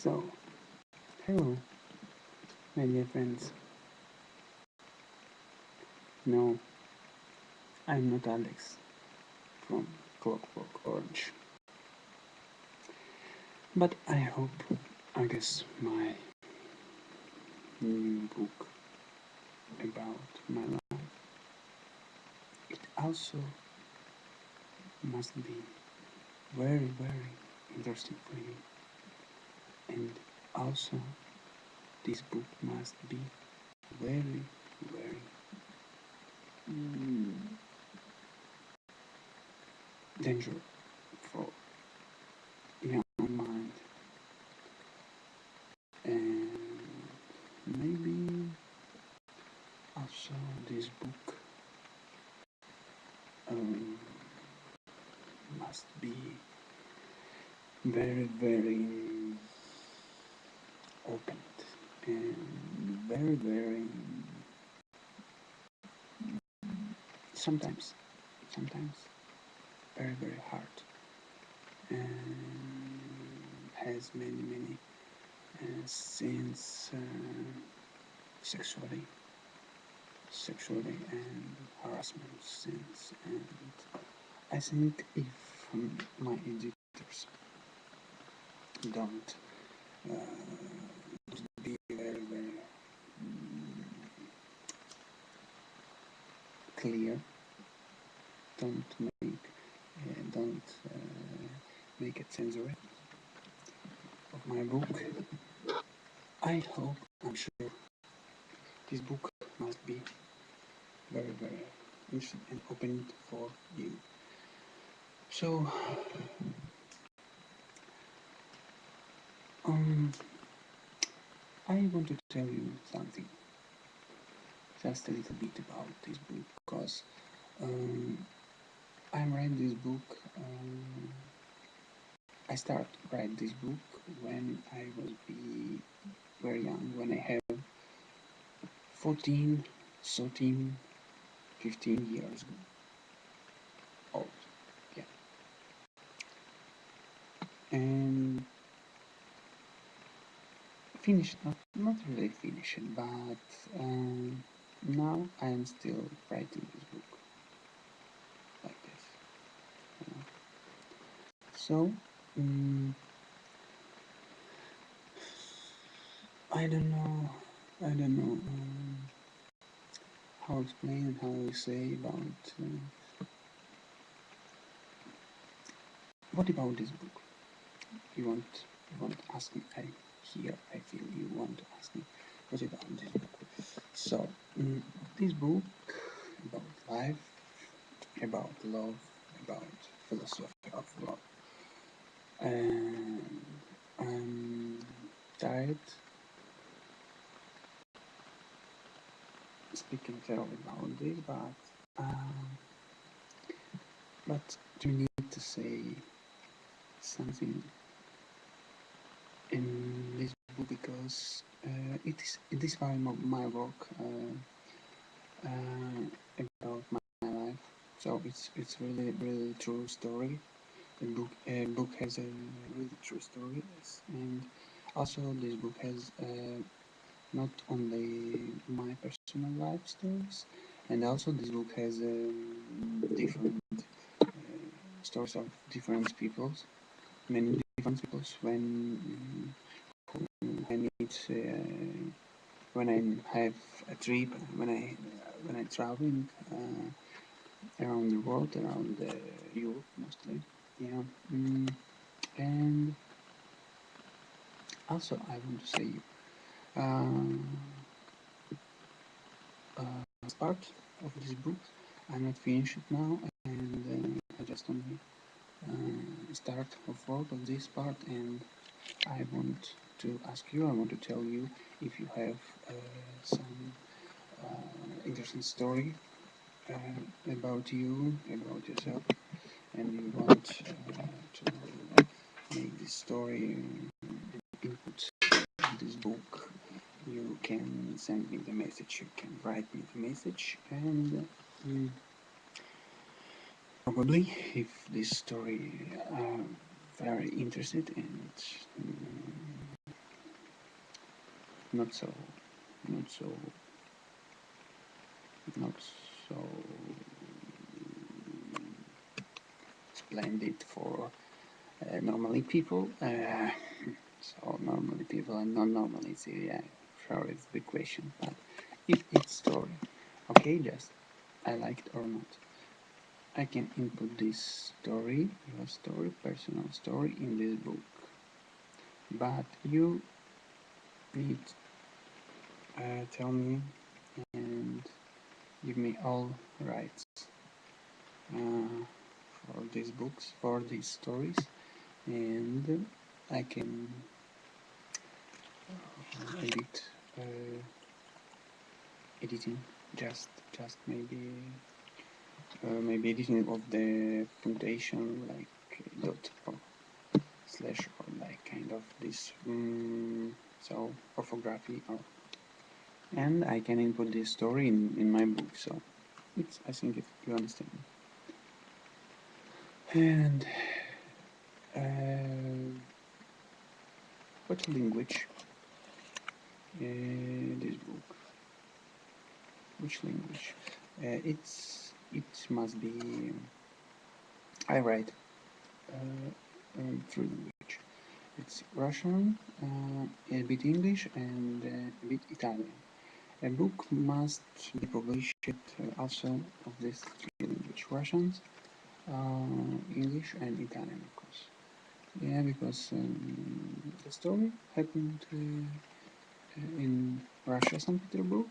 So, hello, my dear friends. No, I'm not Alex from Clockwork Orange. But I guess my new book about my life, it also must be very, very interesting for you. And also, this book must be very, very dangerous for young mind. And maybe also this book um, must be very, very open and very, very sometimes very, very hard and has many scenes sexually and harassment scenes, and I think if my editors don't be very, very clear, don't make a censor of my book, I'm sure this book must be very, very interesting and open for you. So, I want to tell you something, just a little bit about this book, because I read this book. I started to write this book when I was very young, when I have 14, 13, 15 years old. Yeah. And finished, not really finished, but now I am still writing this book like this. So, I don't know how explain, how we say about what about this book? You want to ask me? I feel you want to ask me what about this book. So, this book about life, about love, about philosophy of love. And I'm tired speaking terribly about this, but you need to say something in this book because it is my work about my life. So it's really true story. The book has a really true story, and also this book has not only my personal life stories, and also this book has different stories of different peoples, many different peoples when it's when I have a trip, when I traveling around the world, around Europe mostly, yeah. And also I want to say as part of this book, I'm not finished now, and I just only start of work on this part, and I want to ask you, I want to tell you if you have some interesting story about you, about yourself, and you want to make this story input in this book, you can send me the message, you can write me the message, and probably if this story very interested and not so not so not so splendid for normally people. So normally people and non-normally, see, yeah, sure, it's a big question, but if it's story, okay, just I like it or not, I can input this story, your story, personal story in this book, but you need tell me and give me all rights for these books, for these stories, and I can edit editing, just maybe editing of the punctuation, like dot or slash, or like kind of this so orthography, or and I can input this story in my book, so it's, I think if you understand. And what language this book, which language, it must be, I write three language. It's Russian, a bit English, and a bit Italian. A book must be published also of these three languages: Russians, English, and Italian, of course. Yeah, because the story happened in Russia, St. Petersburg,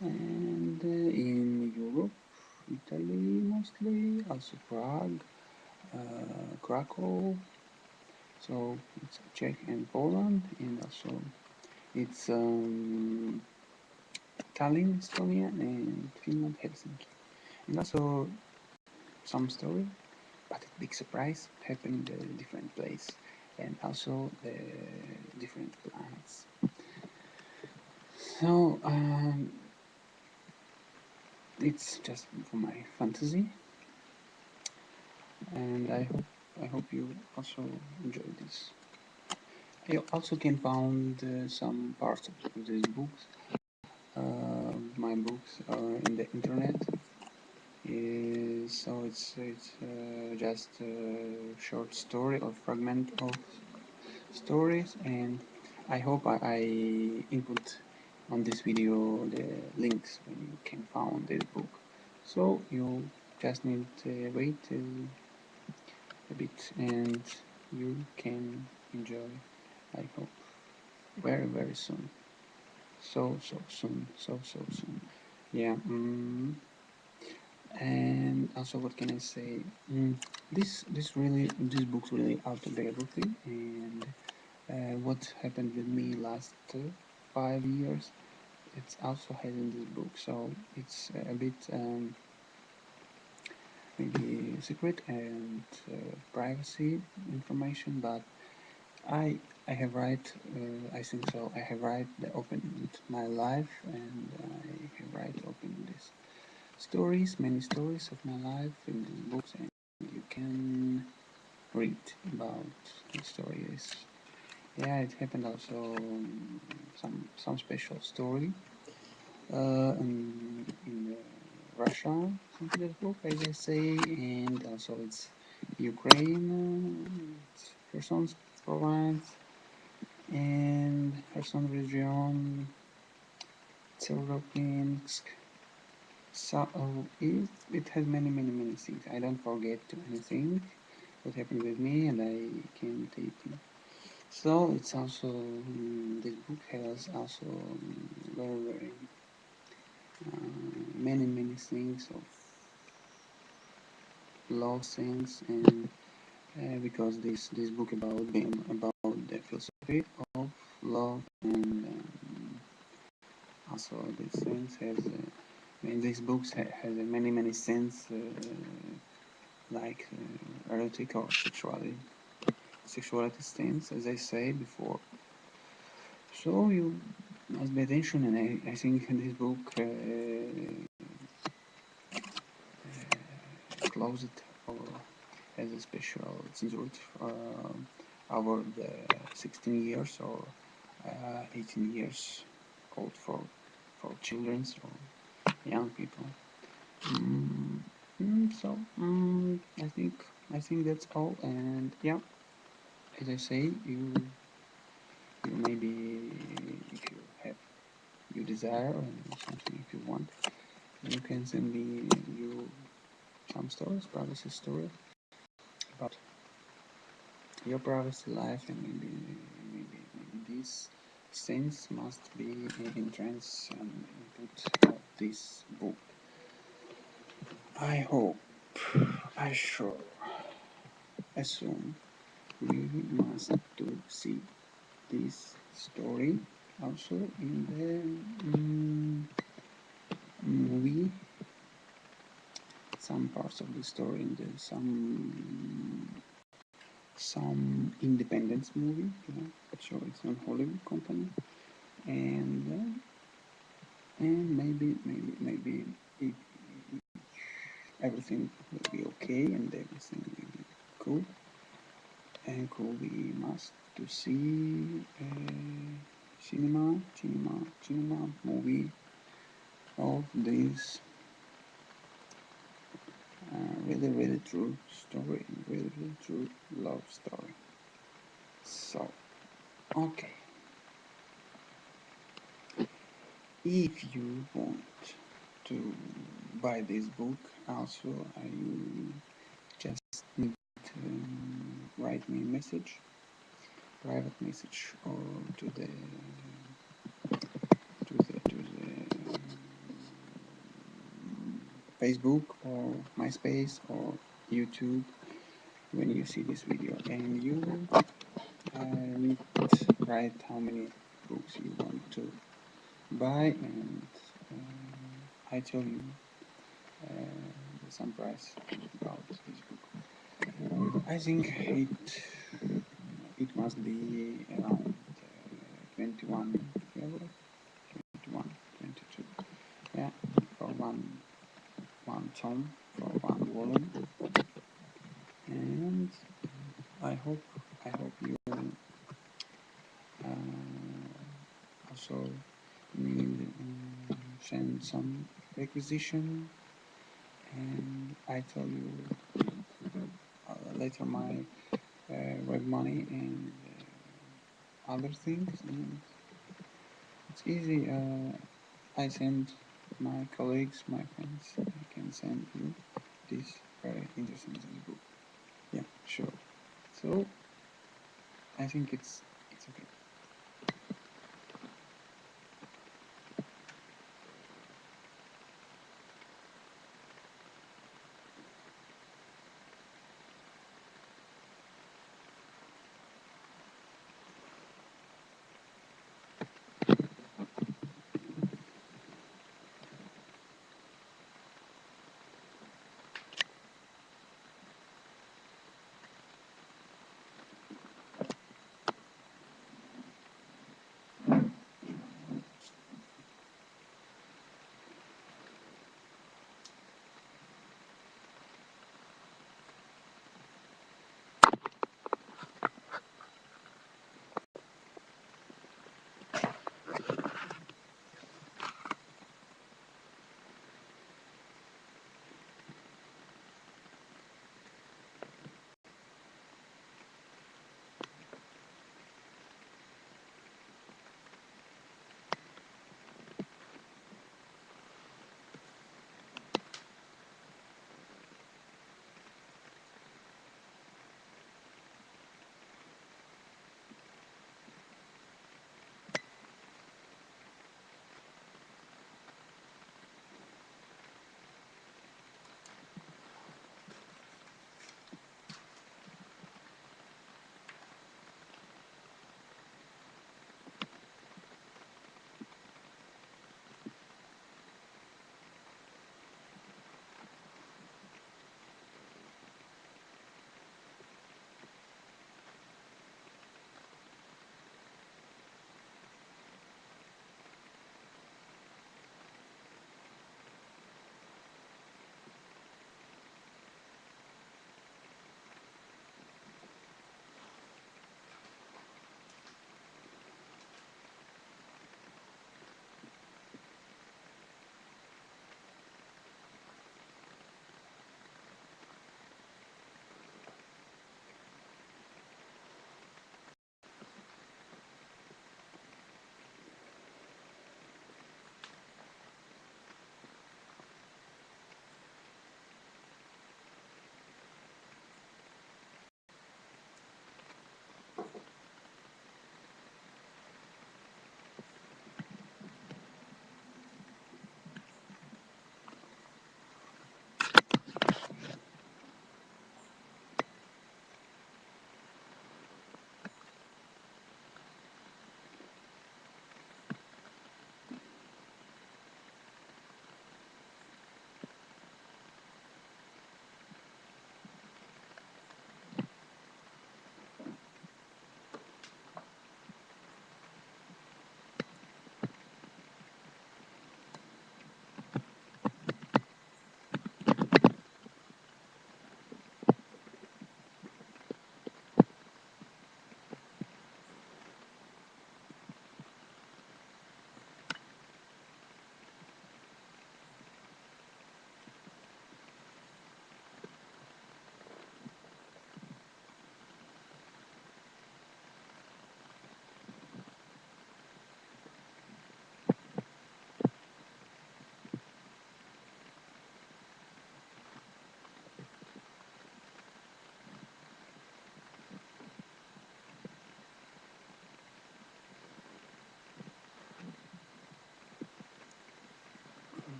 and in Europe, Italy mostly, also Prague, Krakow, so it's Czech and Poland, and also it's Tallinn, Estonia, and Finland, Helsinki. And also some story, but a big surprise happened in a different place, and also the different planets. So it's just for my fantasy, and I hope you also enjoy this. You also can find some parts of these books, my books, are in the internet. So it's just a short story or fragment of stories, and I hope I input on this video the links where you can find this book. So you just need to wait a bit, and you can enjoy, I hope, very soon. So soon, so soon. Yeah. And also, what can I say? This book's really autobiography, and what happened with me last 5 years, it's also had in this book. So it's a bit maybe secret and privacy information, but I I have write, I think so. I have write the opened my life, and I have write open this stories, many stories of my life in these books, and you can read about the stories. Yeah, it happened also some special story in Russia, St. Petersburg, as I say, and also it's Ukraine, it's Kherson province, and Kherson region, Severodvinsk. So it has many things. I don't forget anything what happened with me, and I can take it. So it's also this book has also very many things of love things, and because this book about the philosophy of love, and also these things has in these books has many things like erotic or sexuality things, as I say before. So you must be attention, and I think this book closed or has a special censored over the 16 years or 18 years old for children or young people. I think that's all. And yeah, as I say, you maybe, if you have, you desire or something, if you want, you can send me you some stories, privacy stories about your privacy life, and maybe these things must be in trends and input of this book. I hope, I sure, as soon we must to see this story also in the movie, some parts of the story in the some independence movie, so it's not Hollywood company, and maybe if everything will be okay and everything will be cool, and cool, we must to see cinema movie of this really true story, really true love story. So, okay, if you want to buy this book, also I just need to write me a message, private message, or to the Facebook or MySpace or YouTube when you see this video, and you need to write how many books you want to buy, and I tell you some price about this book. I think it must be around 21 euro, 21, 22. Yeah, for one tome, for one volume, and I hope you also need send some requisition, and I tell you later my web money and other things, and it's easy. I send my colleagues, my friends. I can send you this very interesting book. Yeah, sure. So I think it's okay.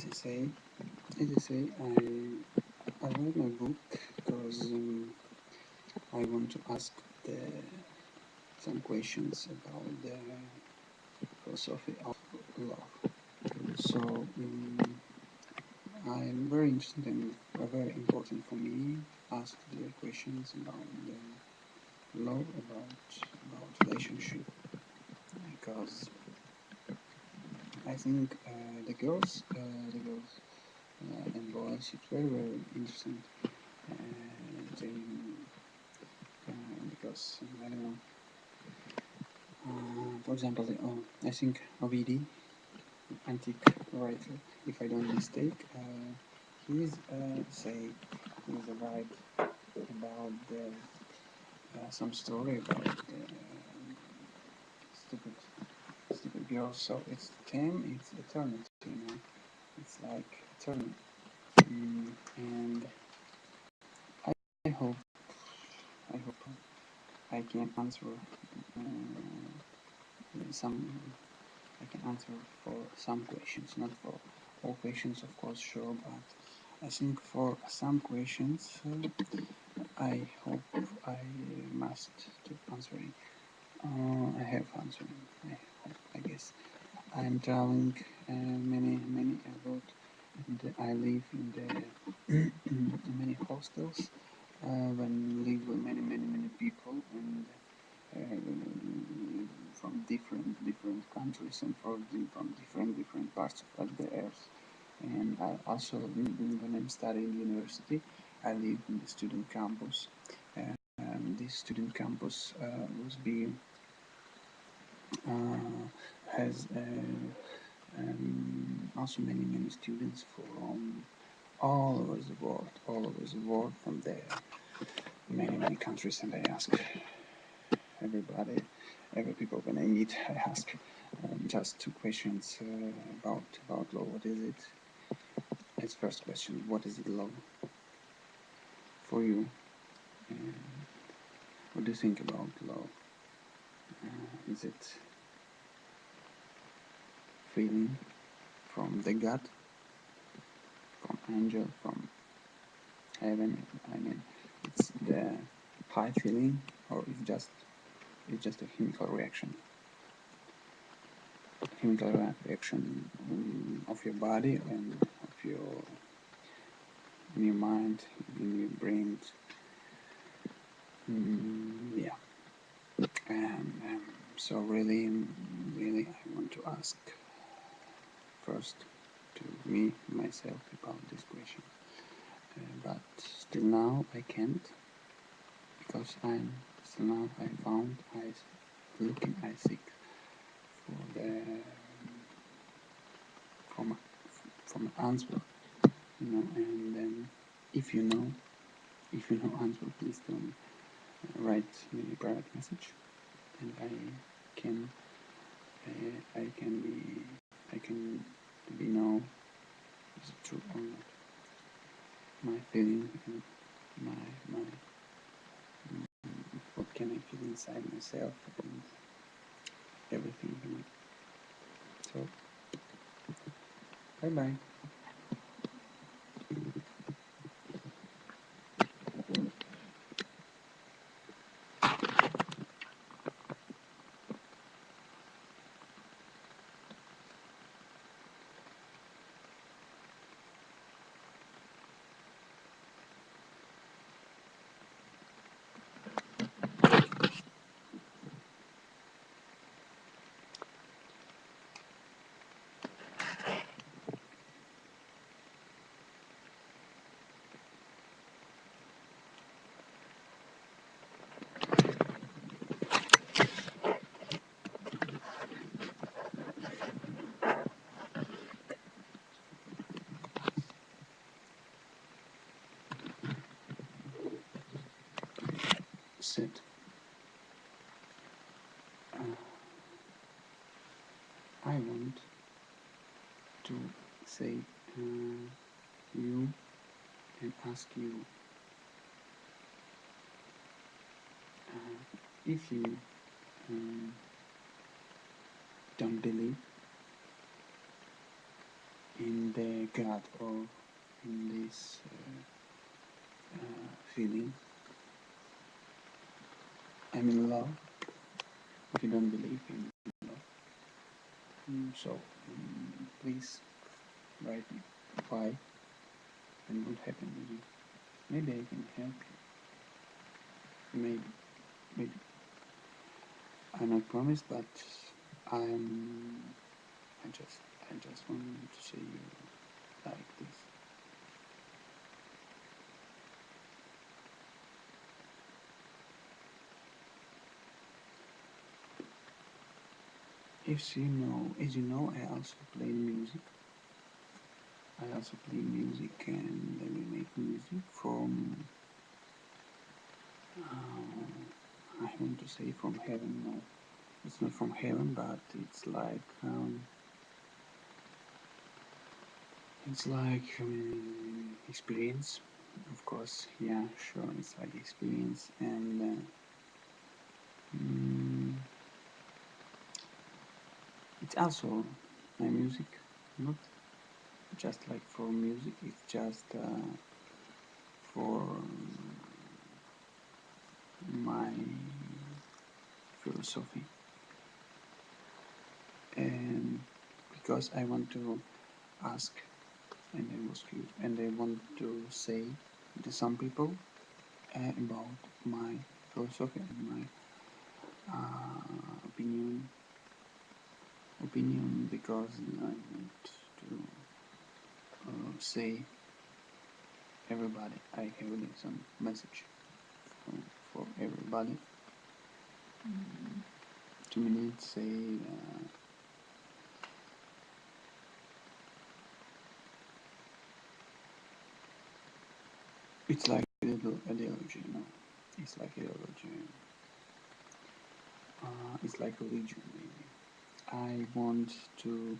I say, I wrote my book because I want to ask the, some questions about the philosophy of love. So I'm very interested and very important for me ask the questions about the love, about relationship, because I think and boys, it's very interesting. They, because I don't know. For example, I think Ovidi, antique writer, if I don't mistake, he's say he's right about the some story about stupid stupid girls. So it's time, it's eternity, you know. It's like eternity. And I, I hope I hope I can answer some. I can answer for some questions, not for all questions, of course, sure, but I think for some questions, I hope I must to answering. I have answering. I hope. I guess I'm traveling many abroad, and I live in the many hostels. When live with many people, and from different countries and from different parts of the earth. And I also, when I'm studying university, I live in the student campus. This student campus was be has also many students from all over the world from the many countries, and I ask everybody, every people when I meet, I ask just two questions about love. What is it? As first question, what is it love for you? What do you think about love? Is it feeling from the God, from angel, from heaven? I mean, it's the high feeling, or it's just a chemical reaction? Chemical reaction of your body and of your in your mind, in your brain. Yeah. And so really, I want to ask first to me, myself, about this question. But still now I can't, because still now I found, I seek for the, from, from answer, you know, and then if you know answer, please tell me. Write me a private message, and I can be know is it true or not. My feeling and my what can I feel inside myself and everything. You know. So bye bye. Sit. I want to say you and ask you if you don't believe in the gut or in this feeling. I'm in love. If you don't believe in love, please write me why and what happened with you. Maybe I can help you. Maybe. I'm not promised, but I'm. I just want to say you like this. As you know, I also play music. And we make music from. I want to say from heaven. No, it's not from heaven, but it's like experience. Of course, yeah, sure, it's like experience, and it's also my music, not just like for music. It's just for my philosophy, and because I want to ask and I want to say to some people about my philosophy and my opinion because I want to say everybody. I have some message for everybody. 2 minutes say it's like ideology, It's like ideology. It's like religion, maybe. I want to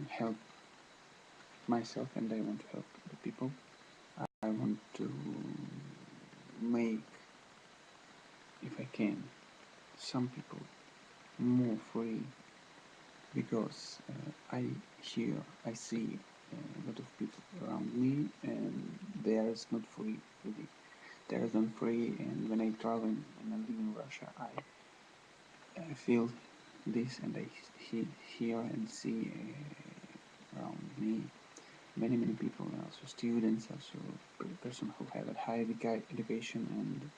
help myself, and I want to help the people. I want to make, if I can, some people more free because I see a lot of people around me, and they are not free, really. They are not free, and when I travel and I live in Russia, I feel this, and I hear and see around me many people, also students, also person who have a high education, and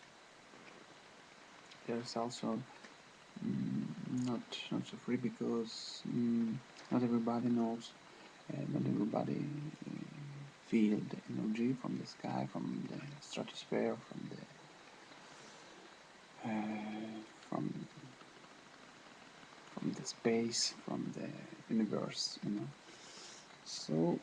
there's also not so free because not everybody knows, not everybody feel the energy from the sky, from the stratosphere, from the space, from the universe, So